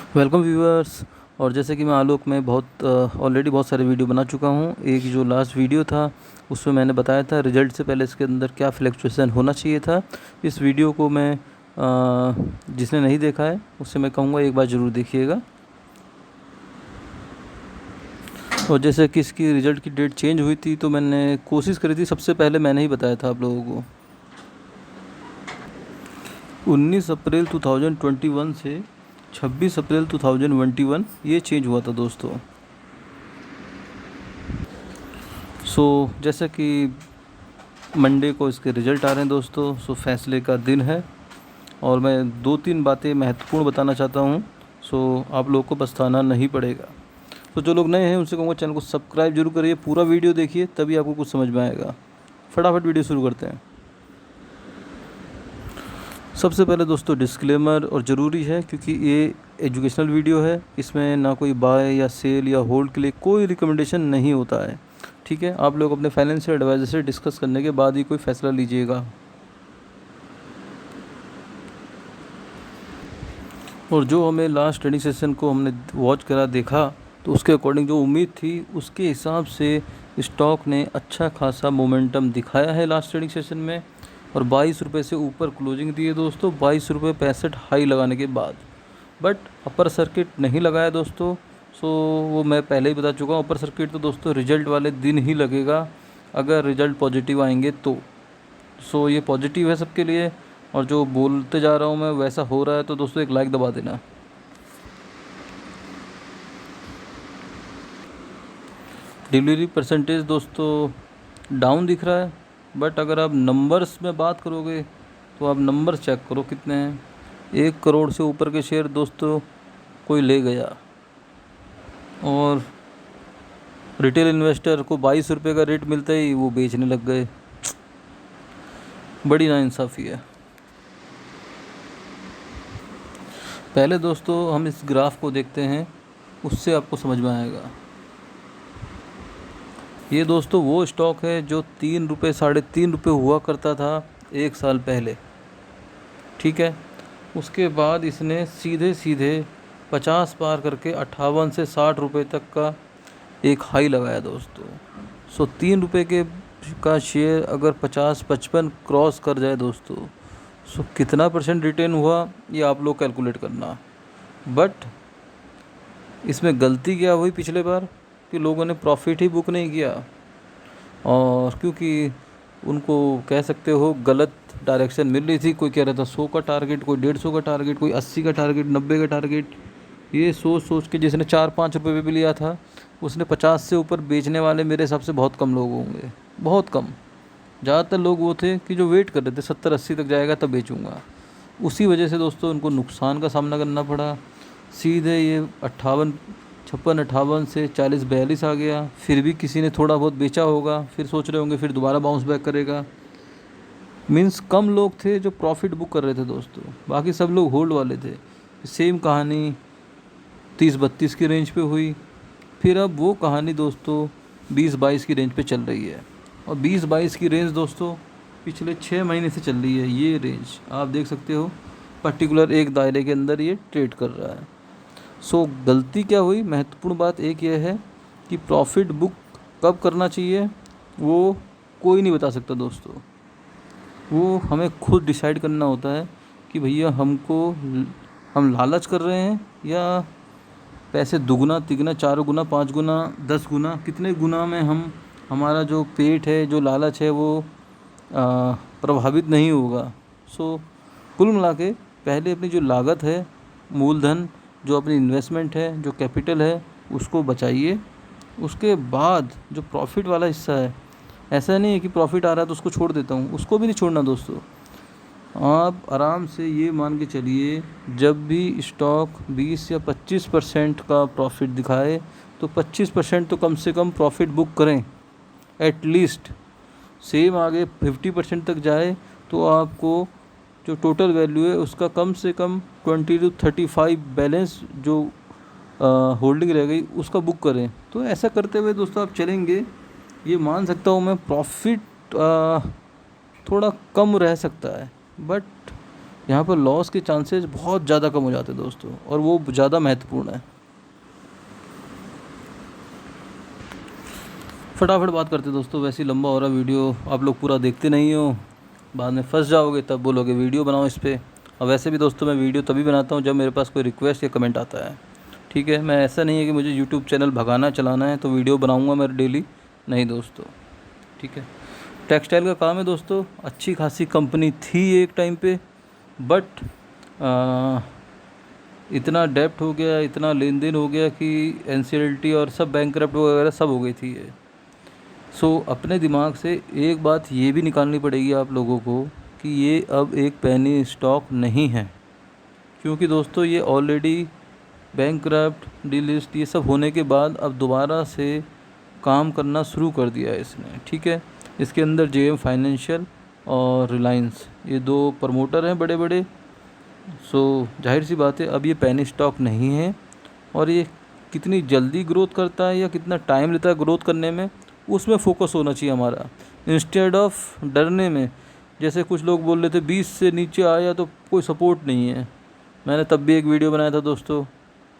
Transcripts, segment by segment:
Welcome viewers. और जैसे कि मैं आलोक में ऑलरेडी बहुत सारे वीडियो बना चुका हूँ। एक जो लास्ट वीडियो था उसमें मैंने बताया था रिजल्ट से पहले इसके अंदर क्या फ्लक्चुएशन होना चाहिए था। इस वीडियो को जिसने नहीं देखा है उससे मैं कहूँगा एक बार ज़रूर देखिएगा। और जैसे कि इसकी रिज़ल्ट की डेट चेंज हुई थी तो मैंने कोशिश करी थी, सबसे पहले मैंने ही बताया था आप लोगों को 19 अप्रैल 2021 से 26 अप्रैल 2021 ये चेंज हुआ था दोस्तों। जैसा कि मंडे को इसके रिज़ल्ट आ रहे हैं दोस्तों। फैसले का दिन है और मैं 2-3 बातें महत्वपूर्ण बताना चाहता हूँ। आप लोगों को पछताना नहीं पड़ेगा। जो लोग नए हैं उनसे कहूँगा चैनल को सब्सक्राइब जरूर करिए, पूरा वीडियो देखिए तभी आपको कुछ समझ में आएगा। फटाफट वीडियो शुरू करते हैं। सबसे पहले दोस्तों डिस्क्लेमर और ज़रूरी है क्योंकि ये एजुकेशनल वीडियो है। इसमें ना कोई बाय या सेल या होल्ड के लिए कोई रिकमेंडेशन नहीं होता है, ठीक है। आप लोग अपने फाइनेंशियल एडवाइज़र से डिस्कस करने के बाद ही कोई फ़ैसला लीजिएगा। और जो हमें लास्ट ट्रेडिंग सेशन को हमने वॉच करा देखा तो उसके अकॉर्डिंग जो उम्मीद थी उसके हिसाब से स्टॉक ने अच्छा खासा मोमेंटम दिखाया है लास्ट ट्रेडिंग सेशन में। और 22 रुपये से ऊपर क्लोजिंग दी है दोस्तों, 22 रुपये 65 हाई लगाने के बाद। बट अपर सर्किट नहीं लगाया दोस्तों। वो मैं पहले ही बता चुका हूँ, अपर सर्किट तो दोस्तों रिजल्ट वाले दिन ही लगेगा अगर रिजल्ट पॉजिटिव आएंगे तो। ये पॉजिटिव है सबके लिए। और जो बोलते जा रहा हूँ मैं वैसा हो रहा है तो दोस्तों एक लाइक दबा देना। डिलीवरी परसेंटेज दोस्तों डाउन दिख रहा है, बट अगर आप नंबर्स में बात करोगे तो आप नंबर्स चेक करो कितने हैं। 1 करोड़ से ऊपर के शेयर दोस्तों कोई ले गया और रिटेल इन्वेस्टर को 22 रुपये का रेट मिलता ही वो बेचने लग गए। बड़ी नाइंसाफ़ी है। पहले दोस्तों हम इस ग्राफ को देखते हैं, उससे आपको समझ में आएगा। ये दोस्तों वो स्टॉक है जो 3 रुपये 3.5 रुपये हुआ करता था 1 साल पहले, ठीक है। उसके बाद इसने सीधे सीधे 50 पार करके 58 से 60 रुपये तक का एक हाई लगाया दोस्तों। 3 रुपये का शेयर अगर 50-55 क्रॉस कर जाए दोस्तों, कितना परसेंट रिटर्न हुआ ये आप लोग कैलकुलेट करना। बट इसमें गलती क्या हुई पिछले बार कि लोगों ने प्रॉफिट ही बुक नहीं किया। और क्योंकि उनको कह सकते हो गलत डायरेक्शन मिल रही थी। कोई कह रहा था 100 का टारगेट, कोई 150 का टारगेट, कोई 80 का टारगेट, 90 का टारगेट। ये सोच के जिसने 4-5 रुपये पे भी लिया था उसने 50 से ऊपर बेचने वाले मेरे हिसाब से बहुत कम लोग होंगे, बहुत कम। ज़्यादातर लोग वो थे कि जो वेट कर रहे थे 70-80 तक जाएगा तब बेचूंगा। उसी वजह से दोस्तों उनको नुकसान का सामना करना पड़ा। सीधे ये 56-58 से 40-42 आ गया। फिर भी किसी ने थोड़ा बहुत बेचा होगा, फिर सोच रहे होंगे फिर दोबारा बाउंस बैक करेगा। मीन्स कम लोग थे जो प्रॉफिट बुक कर रहे थे दोस्तों, बाकी सब लोग होल्ड वाले थे। सेम कहानी 30-32 की रेंज पे हुई। फिर अब वो कहानी दोस्तों 20-22 की रेंज पे चल रही है। और 20-22 की रेंज दोस्तों पिछले 6 महीने से चल रही है। ये रेंज आप देख सकते हो, पर्टिकुलर एक दायरे के अंदर ये ट्रेड कर रहा है। गलती क्या हुई, महत्वपूर्ण बात एक ये है कि प्रॉफिट बुक कब करना चाहिए वो कोई नहीं बता सकता दोस्तों। वो हमें खुद डिसाइड करना होता है कि भैया हम लालच कर रहे हैं या पैसे दुगना तिगना 4 गुना 5 गुना 10 गुना कितने गुना में हमारा जो पेट है, जो लालच है वो प्रभावित नहीं होगा। कुल मिला के पहले अपनी जो लागत है, मूलधन, जो अपनी इन्वेस्टमेंट है, जो कैपिटल है उसको बचाइए। उसके बाद जो प्रॉफिट वाला हिस्सा है, ऐसा नहीं है कि प्रॉफिट आ रहा है तो उसको छोड़ देता हूँ, उसको भी नहीं छोड़ना दोस्तों। आप आराम से ये मान के चलिए जब भी स्टॉक 20 या 25% का प्रॉफिट दिखाए तो 25% तो कम से कम प्रॉफिट बुक करें एटलीस्ट। सेम आगे 50% तक जाए तो आपको जो टोटल वैल्यू है उसका कम से कम 20 to 35 बैलेंस जो होल्डिंग रह गई उसका बुक करें। तो ऐसा करते हुए दोस्तों आप चलेंगे, ये मान सकता हूँ मैं, प्रॉफिट थोड़ा कम रह सकता है बट यहाँ पर लॉस के चांसेस बहुत ज़्यादा कम हो जाते हैं दोस्तों, और वो ज़्यादा महत्वपूर्ण है। फटाफट बात करते दोस्तों, वैसे ही लंबा हो रहा वीडियो, आप लोग पूरा देखते नहीं हो, बाद में फंस जाओगे, तब बोलोगे वीडियो बनाओ इस पर। और वैसे भी दोस्तों मैं वीडियो तभी बनाता हूँ जब मेरे पास कोई रिक्वेस्ट या कमेंट आता है, ठीक है। मैं ऐसा नहीं है कि मुझे यूट्यूब चैनल भगाना चलाना है तो वीडियो बनाऊँगा मैं डेली, नहीं दोस्तों, ठीक है। टेक्सटाइल का काम है दोस्तों, अच्छी खासी कंपनी थी एक टाइम पे, बट इतना डेप्ट हो गया, इतना लेन देन हो गया कि NCLT और सब बैंकरप्ट वगैरह सब हो गई थी ये। सो अपने दिमाग से एक बात ये भी निकालनी पड़ेगी आप लोगों को कि ये अब एक पेनी स्टॉक नहीं है, क्योंकि दोस्तों ये ऑलरेडी बैंकरप्ट, डीलिस्ट ये सब होने के बाद अब दोबारा से काम करना शुरू कर दिया है इसने, ठीक है। इसके अंदर JM फाइनेंशियल और रिलायंस, ये 2 प्रमोटर हैं बड़े बड़े। सो जाहिर सी बात है अब ये पेनी स्टॉक नहीं है, और ये कितनी जल्दी ग्रोथ करता है या कितना टाइम लेता है ग्रोथ करने में, उसमें फोकस होना चाहिए हमारा, इंस्टेड ऑफ डरने में। जैसे कुछ लोग बोल रहे थे 20 से नीचे आया तो कोई सपोर्ट नहीं है, मैंने तब भी एक वीडियो बनाया था दोस्तों,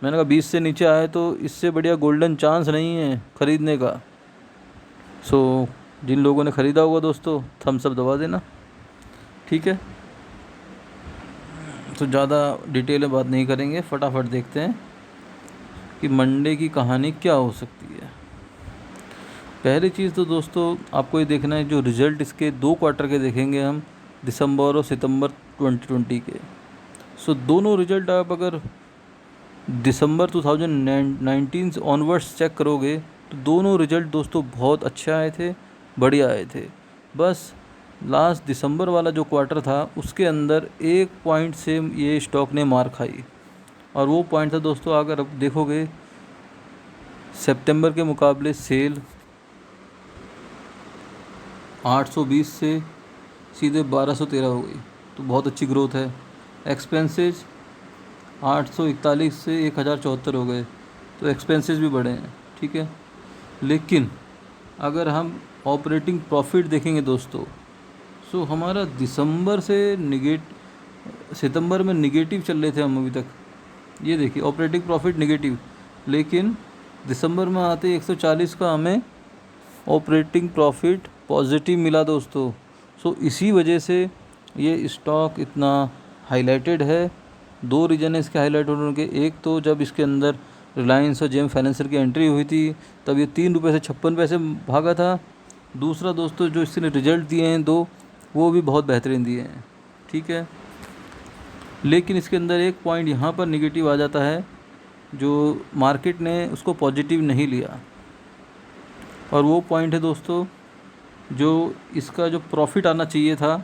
मैंने कहा 20 से नीचे आए तो इससे बढ़िया गोल्डन चांस नहीं है ख़रीदने का। सो जिन लोगों ने ख़रीदा होगा दोस्तों थम्स अप दबा देना, ठीक है। तो ज़्यादा डिटेल में बात नहीं करेंगे, फटाफट देखते हैं कि मंडे की कहानी क्या हो सकती है। पहली चीज़ तो दोस्तों आपको ये देखना है, जो रिज़ल्ट इसके 2 क्वार्टर के देखेंगे हम, दिसंबर और सितंबर 2020 के। सो दोनों रिज़ल्ट आप अगर दिसंबर 2019 से ऑनवर्ड्स चेक करोगे तो दोनों रिज़ल्ट दोस्तों बहुत अच्छे आए थे, बढ़िया आए थे। बस लास्ट दिसंबर वाला जो क्वार्टर था उसके अंदर एक पॉइंट से ये स्टॉक ने मार खाई, और वो पॉइंट था दोस्तों, अगर अब देखोगे सितंबर के मुकाबले सेल 820 से सीधे 1213 हो गई, तो बहुत अच्छी ग्रोथ है। एक्सपेंसेस 841 से 1074 हो गए, तो एक्सपेंसेस भी बढ़े हैं, ठीक है। लेकिन अगर हम ऑपरेटिंग प्रॉफिट देखेंगे दोस्तों, सो हमारा दिसंबर से सितंबर में निगेटिव चल रहे थे हम अभी तक, ये देखिए ऑपरेटिंग प्रॉफिट निगेटिव, लेकिन दिसंबर में आते 140 का हमें ऑपरेटिंग प्रॉफिट पॉजिटिव मिला दोस्तों। सो इसी वजह से ये स्टॉक इतना हाईलाइटेड है। 2 रीज़न है इसके हाईलाइट होने के, एक तो जब इसके अंदर रिलायंस और JM फाइनेंशियल की एंट्री हुई थी तब ये 3 रुपये से 56 पैसे भागा था। दूसरा दोस्तों जो इसने रिजल्ट दिए हैं 2, वो भी बहुत बेहतरीन दिए हैं, ठीक है। लेकिन इसके अंदर एक पॉइंट यहाँ पर निगेटिव आ जाता है, जो मार्केट ने उसको पॉजिटिव नहीं लिया, और वो पॉइंट है दोस्तों जो इसका जो प्रॉफिट आना चाहिए था,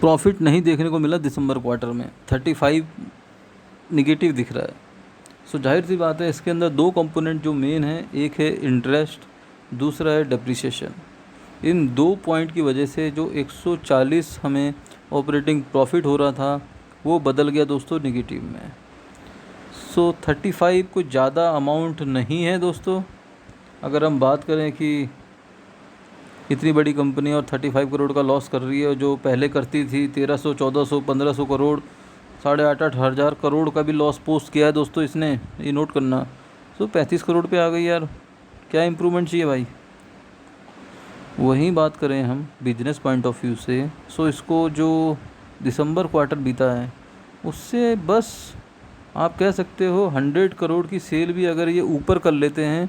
प्रॉफिट नहीं देखने को मिला दिसंबर क्वार्टर में, 35 निगेटिव दिख रहा है। सो जाहिर सी बात है इसके अंदर 2 कंपोनेंट जो मेन है, एक है इंटरेस्ट, दूसरा है डेप्रिसिएशन। इन 2 पॉइंट की वजह से जो 140 हमें ऑपरेटिंग प्रॉफिट हो रहा था वो बदल गया दोस्तों निगेटिव में। सो 35 कोई ज़्यादा अमाउंट नहीं है दोस्तों। अगर हम बात करें कि इतनी बड़ी कंपनी और 35 करोड़ का लॉस कर रही है, जो पहले करती थी 1300, 1400, 1500 करोड़, 8,500 हज़ार करोड़ का भी लॉस पोस्ट किया है दोस्तों इसने, ये नोट करना। सो 35 करोड़ पे आ गई यार, क्या इम्प्रूवमेंट चाहिए भाई। वहीं बात करें हम बिजनेस पॉइंट ऑफ व्यू से, सो इसको जो दिसंबर क्वार्टर बीता है उससे बस आप कह सकते हो 100 करोड़ की सेल भी अगर ये ऊपर कर लेते हैं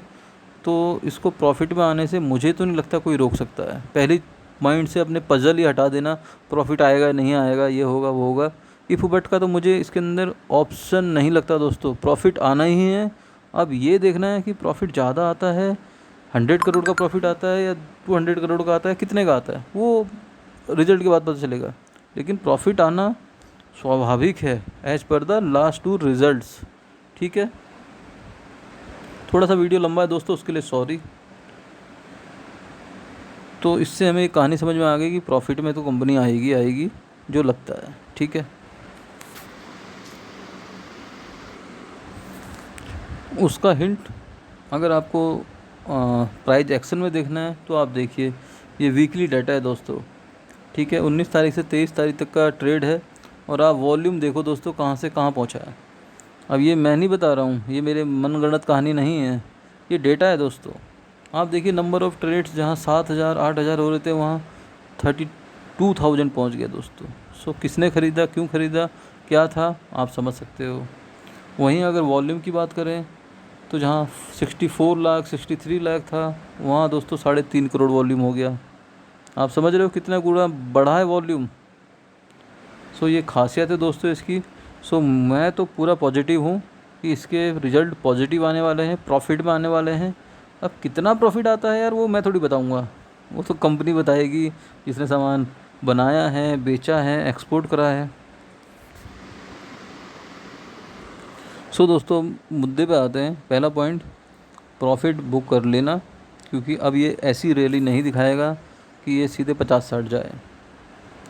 तो इसको प्रॉफिट में आने से मुझे तो नहीं लगता कोई रोक सकता है। पहली माइंड से अपने पजल ही हटा देना, प्रॉफिट आएगा नहीं आएगा, ये होगा वो होगा, इफ़ बट का तो मुझे इसके अंदर ऑप्शन नहीं लगता दोस्तों, प्रॉफिट आना ही है। अब ये देखना है कि प्रॉफिट ज़्यादा आता है, 100 करोड़ का प्रॉफिट आता है या 200 करोड़ का आता है, कितने का आता है वो रिजल्ट के बाद पता चलेगा, लेकिन प्रॉफिट आना स्वाभाविक है as per the last 2 results, ठीक है। थोड़ा सा वीडियो लंबा है दोस्तों, उसके लिए सॉरी। तो इससे हमें एक कहानी समझ में आ गई कि प्रॉफिट में तो कंपनी आएगी जो लगता है, ठीक है। उसका हिंट अगर आपको प्राइस एक्शन में देखना है तो आप देखिए, ये वीकली डाटा है दोस्तों, ठीक है। 19 तारीख से 23 तारीख तक का ट्रेड है और आप वॉल्यूम देखो दोस्तों कहाँ से कहाँ पहुँचा है। अब ये मैं नहीं बता रहा हूँ, ये मेरे मनगढ़ंत कहानी नहीं है, ये डेटा है दोस्तों। आप देखिए नंबर ऑफ़ ट्रेड्स जहाँ 7,000 8,000 हो रहे थे वहाँ 32,000 पहुँच गया दोस्तों। सो किसने ख़रीदा, क्यों ख़रीदा, क्या था, आप समझ सकते हो। वहीं अगर वॉल्यूम की बात करें तो जहाँ 64 लाख 63 लाख था वहाँ दोस्तों 3.5 करोड़ वॉल्यूम हो गया। आप समझ रहे हो कितना गुना बढ़ा है वॉल्यूम। सो ये खासियत है दोस्तों इसकी। सो मैं तो पूरा पॉजिटिव हूँ कि इसके रिज़ल्ट पॉजिटिव आने वाले हैं, प्रॉफिट में आने वाले हैं। अब कितना प्रॉफिट आता है यार वो मैं थोड़ी बताऊँगा, वो तो कंपनी बताएगी जिसने सामान बनाया है, बेचा है, एक्सपोर्ट करा है। सो दोस्तों मुद्दे पे आते हैं। पहला पॉइंट, प्रॉफिट बुक कर लेना, क्योंकि अब ये ऐसी रैली नहीं दिखाएगा कि ये सीधे 50-60 जाए,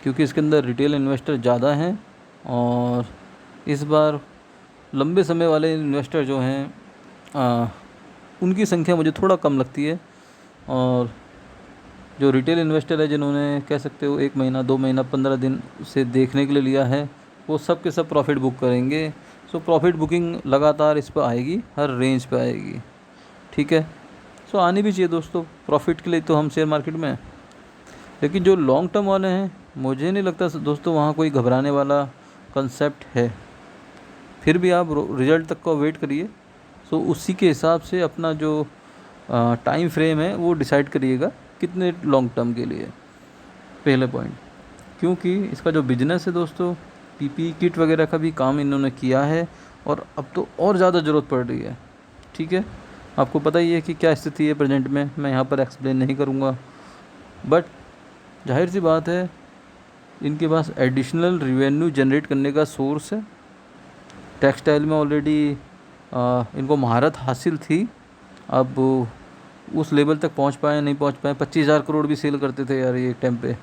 क्योंकि इसके अंदर रिटेल इन्वेस्टर ज़्यादा हैं और इस बार लंबे समय वाले इन्वेस्टर जो हैं उनकी संख्या मुझे थोड़ा कम लगती है। और जो रिटेल इन्वेस्टर है जिन्होंने कह सकते हो 1 महीना 2 महीना 15 दिन से देखने के लिए लिया है, वो सब के सब प्रॉफिट बुक करेंगे। सो प्रॉफिट बुकिंग लगातार इस पर आएगी, हर रेंज पे आएगी, ठीक है। सो आनी भी चाहिए दोस्तों, प्रॉफिट के लिए तो हम शेयर मार्केट में हैं। लेकिन जो लॉन्ग टर्म वाले हैं मुझे नहीं लगता दोस्तों वहाँ कोई घबराने वाला कंसेप्ट है। फिर भी आप रिज़ल्ट तक का वेट करिए। सो उसी के हिसाब से अपना जो टाइम फ्रेम है वो डिसाइड करिएगा कितने लॉन्ग टर्म के लिए। पहले पॉइंट, क्योंकि इसका जो बिजनेस है दोस्तों, पीपी किट वगैरह का भी काम इन्होंने किया है और अब तो और ज़्यादा ज़रूरत पड़ रही है, ठीक है। आपको पता ही है कि क्या स्थिति है प्रेजेंट में, मैं यहाँ पर एक्सप्लेन नहीं करूँगा। बट जाहिर सी बात है इनके पास एडिशनल रिवेन्यू जनरेट करने का सोर्स है। टेक्सटाइल में ऑलरेडी इनको महारत हासिल थी, अब उस लेवल तक पहुंच पाए नहीं पहुंच पाए। 25,000 करोड़ भी सेल करते थे यार ये एक टाइम पे।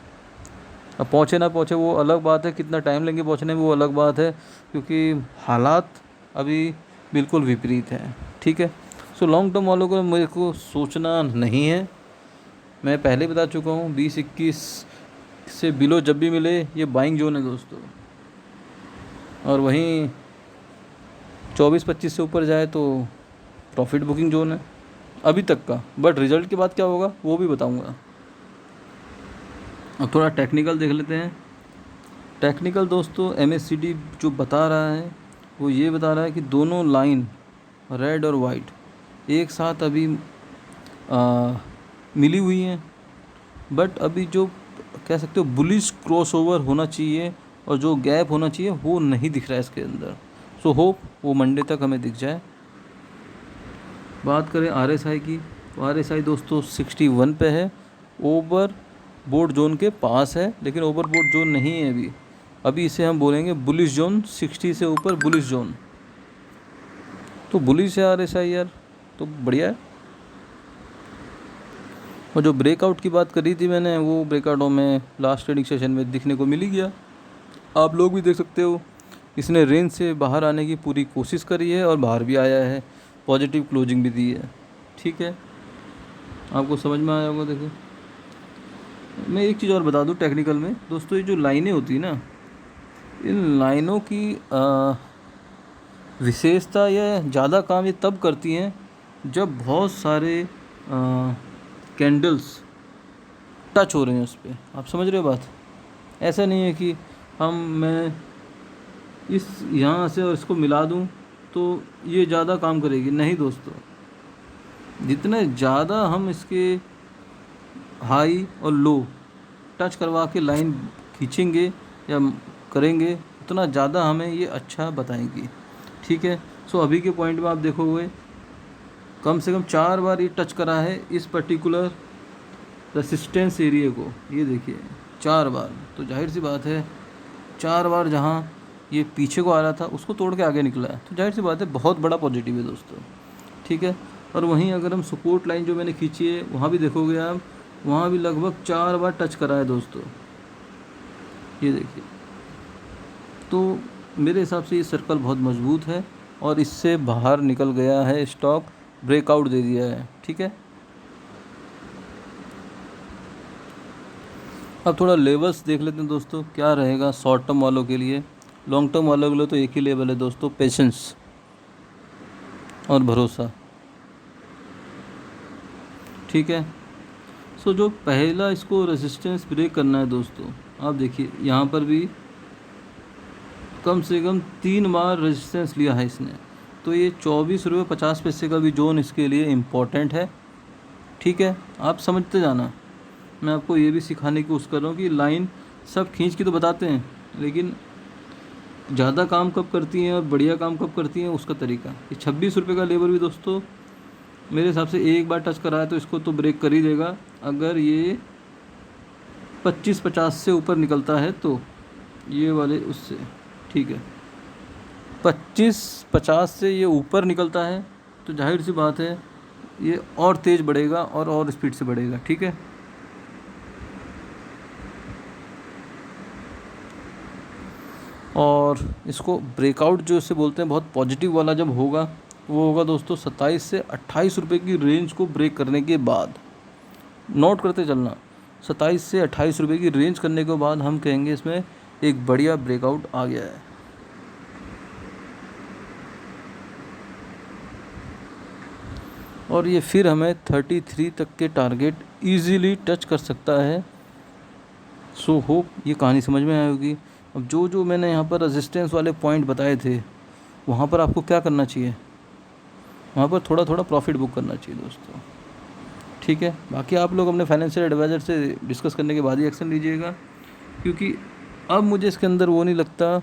अब पहुंचे ना पहुंचे वो अलग बात है, कितना टाइम लेंगे पहुंचने में वो अलग बात है, क्योंकि हालात अभी बिल्कुल विपरीत हैं, ठीक है। सो लॉन्ग टर्म वालों को मेरे को सोचना नहीं है। मैं पहले बता चुका हूँ 20-21 से बिलो जब भी मिले ये बाइंग जोन है दोस्तों, और वहीं 24-25 से ऊपर जाए तो प्रॉफिट बुकिंग जोन है अभी तक का। बट रिज़ल्ट के बाद क्या होगा वो भी बताऊंगा। अब थोड़ा टेक्निकल देख लेते हैं। टेक्निकल दोस्तों MACD जो बता रहा है वो ये बता रहा है कि दोनों लाइन रेड और वाइट एक साथ अभी मिली हुई हैं, बट अभी जो कह सकते हो बुलिश क्रॉसओवर होना चाहिए और जो गैप होना चाहिए वो नहीं दिख रहा है इसके अंदर। सो होप वो मंडे तक हमें दिख जाए। बात करें RSI की, तो RSI दोस्तों 61 पे है, ओवर बोर्ड जोन के पास है, लेकिन ओवर बोर्ड जोन नहीं है अभी इसे हम बोलेंगे बुलिश जोन। 60 से ऊपर बुलिश जोन, तो बुलिश है RSI यार, तो बढ़िया है। और जो ब्रेकआउट की बात करी थी मैंने, वो ब्रेकआउटों में लास्ट ट्रेडिंग सेशन में दिखने को मिल ही गया। आप लोग भी देख सकते हो इसने रेंज से बाहर आने की पूरी कोशिश करी है और बाहर भी आया है, पॉजिटिव क्लोजिंग भी दी है, ठीक है। आपको समझ में आया होगा। देखो मैं एक चीज़ और बता दूं टेक्निकल में दोस्तों, ये जो लाइनें होती है ना, इन लाइनों की विशेषता या ज़्यादा काम ये तब करती हैं जब बहुत सारे कैंडल्स टच हो रहे हैं उस पर। आप समझ रहे हो बात। ऐसा नहीं है कि मैं इस यहाँ से और इसको मिला दूँ तो ये ज़्यादा काम करेगी, नहीं दोस्तों। जितने ज़्यादा हम इसके हाई और लो टच करवा के लाइन खींचेंगे या करेंगे उतना ज़्यादा हमें ये अच्छा बताएंगी, ठीक है। सो अभी के पॉइंट में आप देखोगे कम से कम 4 बार ये टच करा है इस पर्टिकुलर रेसिस्टेंस एरिया को, ये देखिए 4 बार। तो जाहिर सी बात है 4 बार जहाँ ये पीछे को आ रहा था उसको तोड़ के आगे निकला है, तो जाहिर सी बात है बहुत बड़ा पॉजिटिव है दोस्तों, ठीक है। और वहीं अगर हम सपोर्ट लाइन जो मैंने खींची है वहाँ भी देखोगे आप, वहाँ भी लगभग 4 बार टच करा है दोस्तों, ये देखिए। तो मेरे हिसाब से ये सर्कल बहुत मजबूत है और इससे बाहर निकल गया है स्टॉक, ब्रेकआउट दे दिया है, ठीक है। अब थोड़ा लेवल्स देख लेते हैं दोस्तों, क्या रहेगा शॉर्ट टर्म वालों के लिए। लॉन्ग टर्म वालों के लिए तो एक ही लेवल है दोस्तों, पेशेंस और भरोसा। ठीक है। सो जो पहला इसको रेजिस्टेंस ब्रेक करना है दोस्तों, आप देखिए यहाँ पर भी कम से कम 3 बार रेजिस्टेंस लिया है इसने, तो ये 24 रुपये 50 पैसे का भी जोन इसके लिए इम्पोर्टेंट है। ठीक है, आप समझते जाना। मैं आपको ये भी सिखाने की कोशिश कर रहा हूँ कि लाइन सब खींच के तो बताते हैं, लेकिन ज़्यादा काम कब करती हैं और बढ़िया काम कब करती हैं उसका तरीका। ये 26 रुपये का लेवल भी दोस्तों मेरे हिसाब से एक बार टच करा है तो इसको तो ब्रेक कर ही देगा। अगर ये 25-50 से ऊपर निकलता है तो ये वाले उससे, ठीक है, 25-50 से ये ऊपर निकलता है तो जाहिर सी बात है ये और तेज़ बढ़ेगा और स्पीड से बढ़ेगा। ठीक है, और इसको ब्रेकआउट जो इसे बोलते हैं बहुत पॉजिटिव वाला जब होगा, वो होगा दोस्तों 27 से 28 रुपये की रेंज को ब्रेक करने के बाद। नोट करते चलना, 27 से 28 रुपये की रेंज करने के बाद हम कहेंगे इसमें एक बढ़िया ब्रेकआउट आ गया है। और ये फिर हमें 33 तक के टारगेट इजीली टच कर सकता है। सो होप ये कहानी समझ में आई होगी। अब जो जो मैंने यहाँ पर रेजिस्टेंस वाले पॉइंट बताए थे, वहाँ पर आपको क्या करना चाहिए, वहाँ पर थोड़ा थोड़ा प्रॉफिट बुक करना चाहिए दोस्तों। ठीक है, बाकी आप लोग अपने फाइनेंशियल एडवाइज़र से डिस्कस करने के बाद ही एक्शन लीजिएगा, क्योंकि अब मुझे इसके अंदर वो नहीं लगता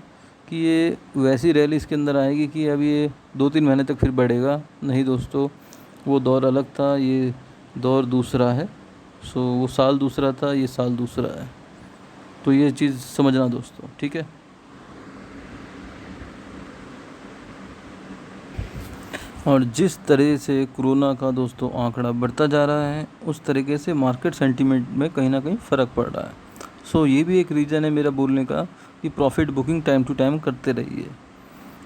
कि ये वैसी रैली इसके अंदर आएगी कि अब ये 2-3 महीने तक फिर बढ़ेगा। नहीं दोस्तों, वो दौर अलग था, ये दौर दूसरा है। सो वो साल दूसरा था, ये साल दूसरा है, तो ये चीज़ समझना दोस्तों। ठीक है, और जिस तरह से कोरोना का दोस्तों आंकड़ा बढ़ता जा रहा है, उस तरीके से मार्केट सेंटीमेंट में कहीं ना कहीं फ़र्क पड़ रहा है। सो ये भी एक रीज़न है मेरा बोलने का कि profit booking time to time करते रहिए,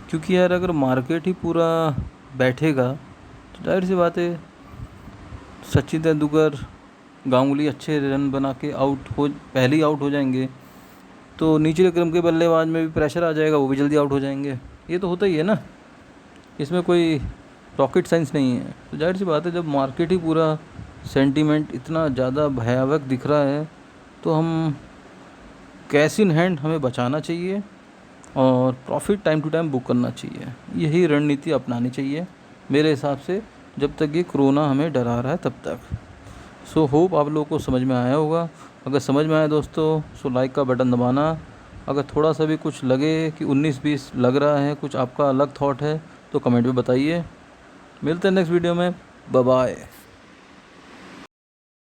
क्योंकि यार अगर मार्केट ही पूरा बैठेगा तो जाहिर सी बात है सचिन तेंदुलकर, गांगुली अच्छे रन बना के पहले ही आउट हो जाएंगे, तो निचले क्रम के बल्लेबाज में भी प्रेशर आ जाएगा, वो भी जल्दी आउट हो जाएंगे। ये तो होता ही है ना, इसमें कोई रॉकेट साइंस नहीं है। तो जाहिर सी बात है जब मार्केट ही पूरा सेंटीमेंट इतना ज़्यादा भयावह दिख रहा है, तो हम कैश इन हैंड हमें बचाना चाहिए और profit time to time book करना चाहिए। यही रणनीति अपनानी चाहिए मेरे हिसाब से, जब तक ये कोरोना हमें डरा रहा है तब तक। सो होप आप लोगों को समझ में आया होगा। अगर समझ में आया दोस्तों, सो लाइक का बटन दबाना। अगर थोड़ा सा भी कुछ लगे कि 19-20 लग रहा है, कुछ आपका अलग थॉट है, तो कमेंट में बताइए। मिलते हैं नेक्स्ट वीडियो में। Bye bye.